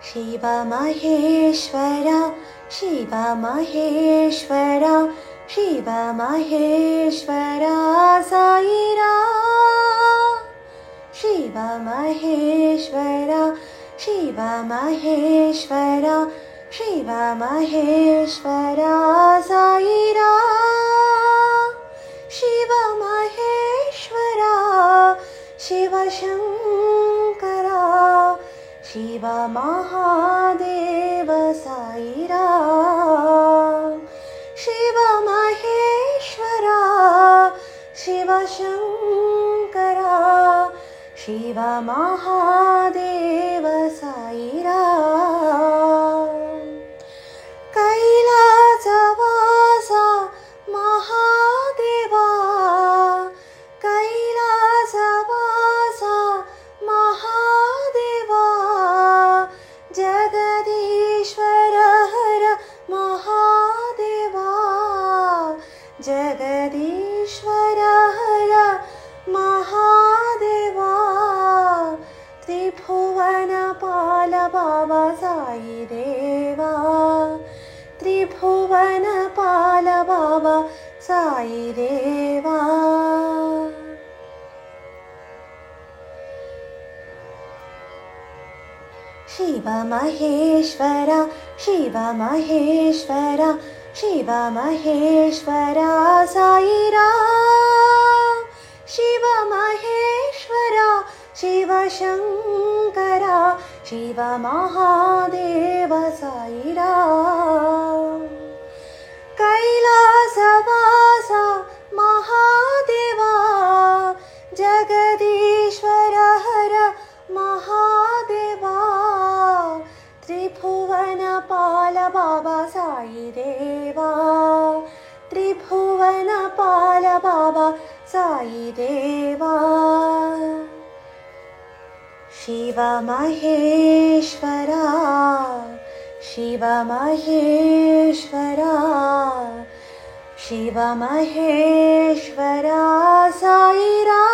Shiva Maheshwara Shiva Maheshwara Shiva Maheshwara Sairam Shiva Maheshwara Shiva Maheshwara Shiva Maheshwara Sairam Shiva Maheshwara Shiva Shankara Shiva Mahadeva Sairam Shiva Maheshwara Shiva Shankara Shiva Mahadeva Sairam ಕೈಲಾಸವಾಸ Mahadeva ಕೈಲಾಸವಾಸ Mahadeva Jagadishwara Hara Mahadeva Jagadishwara Hara Mahadeva Tribhuvana Pala Baba Sai Deva Tribhuvana Pala Baba Sai Deva Shiva Maheshwara Shiva Maheshwara Shiva Maheshwara Sairam Shiva Maheshwara Shiva Shankara Shiva Mahadeva Sairam ಕೈಲಾಸವಾಸ Mahadeva Jagadishwara Hara Mahadeva Tribhuvana Pala Baba Sai Deva Tribhuvana Pala Baba Sai Deva Shiva Maheshwara Shiva Maheshwara Shiva Maheshwara Sairam